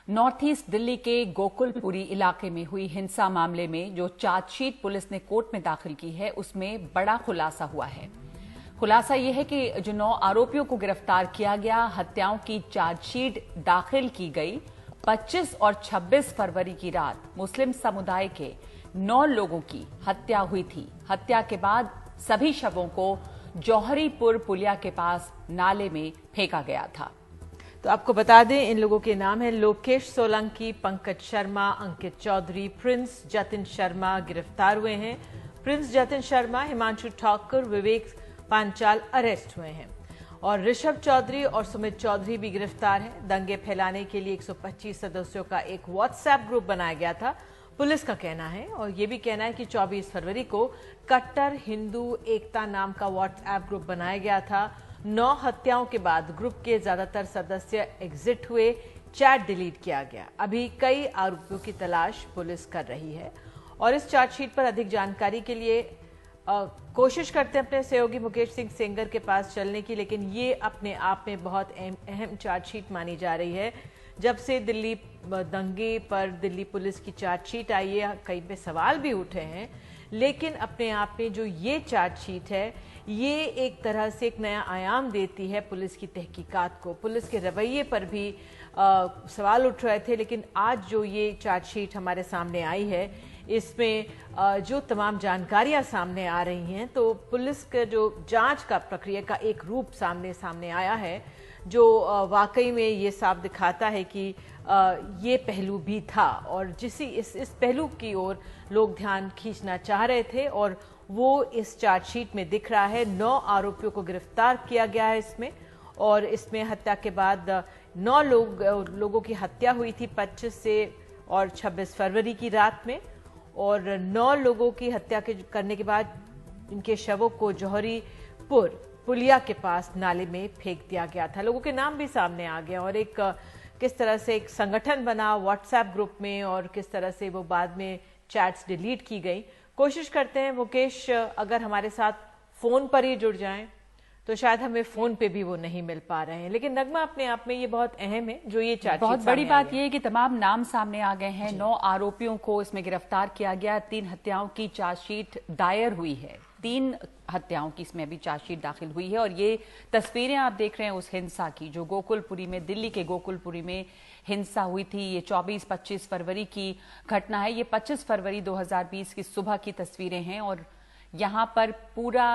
North east Delhi के गोकुलपुरी इलाके में हुई हिंसा मामले में जो चार्जशीट पुलिस ने कोर्ट में दाखिल की है उसमें बड़ा खुलासा हुआ है। खुलासा यह है कि जो 9 आरोपियों को गिरफ्तार किया गया, हत्याओं की चार्जशीट दाखिल की गई। 25 और 26 फरवरी की रात मुस्लिम समुदाय के 9 लोगों की हत्या हुई थी। हत्या के बाद सभी शवों को जौहरीपुर पुलिया के पास नाले में फेंका गया था। तो आपको बता दें, इन लोगों के नाम हैं लोकेश सोलंकी, पंकज शर्मा, अंकित चौधरी, प्रिंस जतिन शर्मा गिरफ्तार हुए हैं। प्रिंस जतिन शर्मा, हिमांशु ठाकुर, विवेक पांचाल अरेस्ट हुए हैं और ऋषभ चौधरी और सुमित चौधरी भी गिरफ्तार हैं। दंगे फैलाने के लिए 125 सदस्यों का एक व्हाट्सएप ग्रुप बनाया गया था, पुलिस का कहना है। और यह भी कहना है कि 24 फरवरी को कट्टर हिंदू एकता नाम का व्हाट्सएप ग्रुप बनाया गया था। 9 हत्याओं के बाद ग्रुप के ज्यादातर सदस्य एग्जिट हुए, चैट डिलीट किया गया। अभी कई आरोपियों की तलाश पुलिस कर रही है और इस चार्जशीट पर अधिक जानकारी के लिए कोशिश करते हैं अपने सहयोगी मुकेश सिंह सेंगर के पास चलने की, लेकिन ये अपने आप में बहुत अहम चार्जशीट मानी जा रही है। जब से दिल्ली दंगे पर दिल्ली पुलिस की चार्जशीट आई है, कई पे सवाल भी उठे हैं, लेकिन अपने आप में जो ये चार्जशीट है, ये एक तरह से एक नया आयाम देती है पुलिस की तहकीकात को। पुलिस के रवैये पर भी सवाल उठ रहे थे, लेकिन आज जो ये चार्जशीट हमारे सामने आई है, इसमें जो तमाम जानकारियां सामने आ रही हैं, तो पुलिस के जो जांच का प्रक्रिया का एक रूप सामने आया है, जो वाकई में ये साफ दिखाता है कि ये पहलू भी था और इस पहलू की ओर लोग ध्यान खींचना चाह रहे थे और वो इस चार्जशीट में दिख रहा है। 9 आरोपियों को गिरफ्तार किया गया है इसमें, और इसमें हत्या के बाद 9 लोगों की हत्या हुई थी 25 से और 26 फरवरी की रात में, और 9 लोगों की हत्या करने के बाद इनके शवों को जौहरीपुर पुलिया के पास नाले में फेंक दिया गया था। लोगों के नाम भी सामने आ गए और एक किस तरह से एक संगठन बना व्हाट्सएप ग्रुप में और किस तरह से वो बाद में चैट्स डिलीट की गई। कोशिश करते हैं मुकेश, अगर हमारे साथ फोन पर ही जुड़ जाएं तो शायद हमें फोन पे भी वो नहीं मिल पा रहे हैं, लेकिन नगमा अपने आप में ये बहुत अहम है जो ये चार्जशीट। बहुत बड़ी बात ये है कि तमाम नाम सामने आ गए हैं। 9 आरोपियों को इसमें गिरफ्तार किया गया। 3 हत्याओं की चार्जशीट दायर हुई है। 3 हत्याओं की इसमें अभी चार्जशीट दाखिल हुई है और ये तस्वीरें आप देख रहे हैं उस हिंसा की जो गोकुलपुरी में, दिल्ली के गोकुलपुरी में हिंसा हुई थी। ये 24-25 फरवरी की घटना है। ये 25 फरवरी 2020 की सुबह की तस्वीरें हैं और यहाँ पर पूरा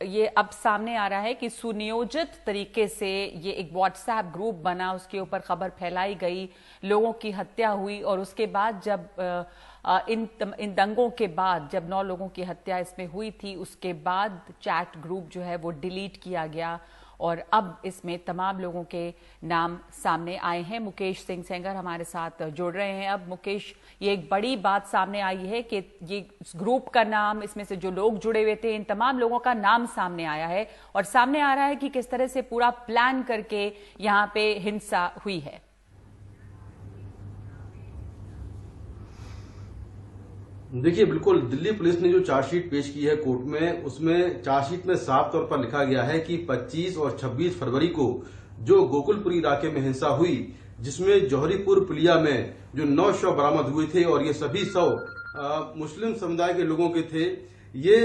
ये अब सामने आ रहा है कि सुनियोजित तरीके से ये एक व्हाट्सएप ग्रुप बना, उसके ऊपर खबर फैलाई गई, लोगों की हत्या हुई और उसके बाद जब इन दंगों के बाद जब 9 लोगों की हत्या इसमें हुई थी, उसके बाद चैट ग्रुप जो है वो डिलीट किया गया और अब इसमें तमाम लोगों के नाम सामने आए हैं। मुकेश सिंह सेंगर हमारे साथ जुड़ रहे हैं। अब मुकेश, ये एक बड़ी बात सामने आई है कि ये ग्रुप का नाम, इसमें से जो लोग जुड़े हुए थे, इन तमाम लोगों का नाम सामने आया है और सामने आ रहा है कि किस तरह से पूरा प्लान करके यहाँ पे हिंसा हुई है। देखिए, बिल्कुल दिल्ली पुलिस ने जो चार्जशीट पेश की है कोर्ट में, उसमें चार्जशीट में साफ तौर पर लिखा गया है कि 25 और 26 फरवरी को जो गोकुलपुरी इलाके में हिंसा हुई, जिसमें जौहरीपुर पुलिया में जो 9 शव बरामद हुए थे और ये सभी शव मुस्लिम समुदाय के लोगों के थे। ये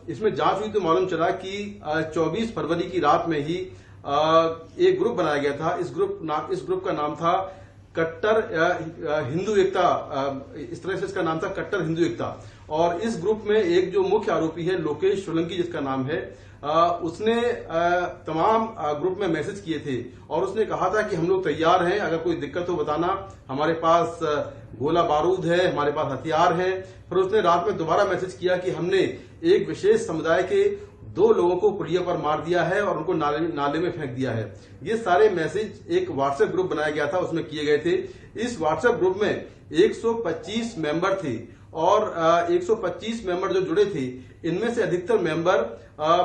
इसमें जांच हुई तो मालूम चला कि 24 फरवरी की रात में ही एक ग्रुप बनाया गया था। इस ग्रुप का नाम था कट्टर हिंदू एकता, इस तरह से इसका नाम था कट्टर हिंदू एकता। और इस ग्रुप में एक जो मुख्य आरोपी है लोकेश सोलंकी जिसका नाम है, उसने तमाम ग्रुप में मैसेज किए थे और उसने कहा था कि हम लोग तैयार हैं, अगर कोई दिक्कत हो बताना, हमारे पास गोला बारूद है, हमारे पास हथियार हैं। फिर उसने रात में दोबारा मैसेज किया कि हमने एक विशेष समुदाय के 2 लोगों को पुलिया पर मार दिया है और उनको नाले में फेंक दिया है। ये सारे मैसेज एक व्हाट्सएप ग्रुप बनाया गया था, उसमें किए गए थे। इस व्हाट्सएप ग्रुप में 125 मेंबर थे और 125 मेंबर जो जुड़े थे, इनमें से अधिकतर मेंबर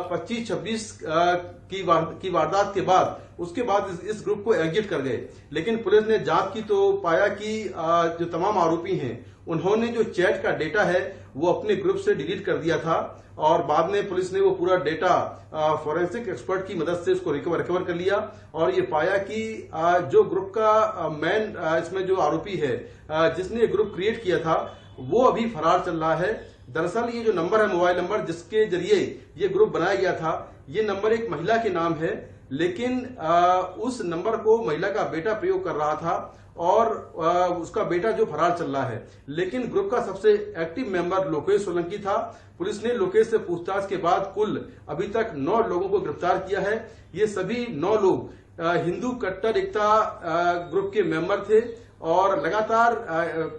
25-26 की वारदात के बाद उसके बाद इस ग्रुप को एग्जिट कर गए। लेकिन पुलिस ने जांच की तो पाया कि जो तमाम आरोपी हैं उन्होंने जो चैट का डेटा है वो अपने ग्रुप से डिलीट कर दिया था और बाद में पुलिस ने वो पूरा डेटा फॉरेंसिक एक्सपर्ट की मदद से उसको रिकवर कर लिया और ये पाया कि जो ग्रुप का मेन इसमें जो आरोपी है जिसने ग्रुप क्रिएट किया था वो अभी फरार चल रहा है। दरअसल ये जो नंबर है, मोबाइल नंबर जिसके जरिए ये ग्रुप बनाया गया था, ये नंबर एक महिला के नाम है, लेकिन उस नंबर को महिला का बेटा प्रयोग कर रहा था और उसका बेटा जो फरार चल रहा है। लेकिन ग्रुप का सबसे एक्टिव मेंबर लोकेश सोलंकी था। पुलिस ने लोकेश से पूछताछ के बाद कुल अभी तक 9 लोगों को गिरफ्तार किया है। ये सभी 9 लोग हिंदू कट्टर एकता ग्रुप के मेंबर थे और लगातार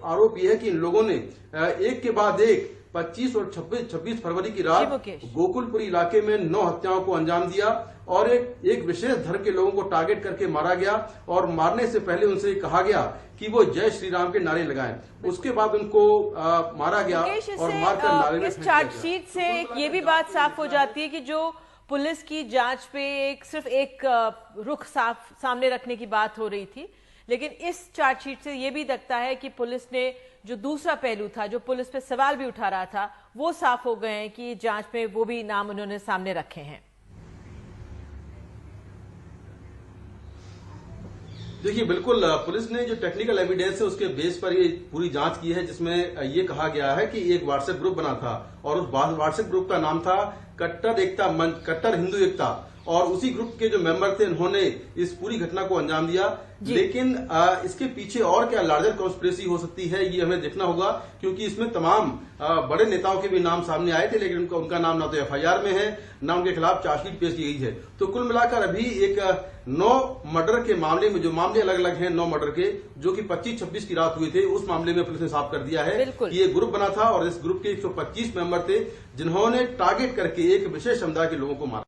आरोप यह है कि इन लोगों ने एक के बाद एक 25 और 26 फरवरी की रात गोकुलपुरी इलाके में 9 हत्याओं को अंजाम दिया और एक विशेष धर्म के लोगों को टारगेट करके मारा गया और मारने से पहले उनसे कहा गया कि वो जय श्री राम के नारे लगाएं। उसके बाद उनको मारा गया और मारकर नारे में इस चार्जशीट से ये भी बात साफ हो जाती है कि जो पुलिस की जांच पे सिर्फ एक रुख सामने रखने की बात हो रही थी, लेकिन इस चार्जशीट से ये भी दिखता है कि पुलिस ने जो दूसरा पहलू था, जो पुलिस पे सवाल भी उठा रहा था, वो साफ हो गए हैं कि जांच में वो भी नाम उन्होंने सामने रखे हैं। देखिए, बिल्कुल पुलिस ने जो टेक्निकल एविडेंस है उसके बेस पर ये पूरी जांच की है, जिसमें ये कहा गया है कि एक व्हाट्सएप ग्रुप बना था और उस व्हाट्सएप ग्रुप का नाम था कट्टर हिंदू एकता और उसी ग्रुप के जो मेंबर थे उन्होंने इस पूरी घटना को अंजाम दिया। लेकिन इसके पीछे और क्या लार्जर कॉन्स्पिरेसी हो सकती है ये हमें देखना होगा, क्योंकि इसमें तमाम बड़े नेताओं के भी नाम सामने आए थे, लेकिन उनका नाम ना तो एफआईआर में है ना उनके खिलाफ चार्जशीट पेश की गई है। तो कुल मिलाकर अभी एक 9 मर्डर के मामले में, जो मामले अलग अलग हैं 9 मर्डर के, जो कि 25-26 की रात हुए थे, उस मामले में पुलिस ने साफ कर दिया है कि ये ग्रुप बना था और इस ग्रुप के 125 मेंबर थे जिन्होंने टारगेट करके एक विशेष समुदाय के लोगों को मारा।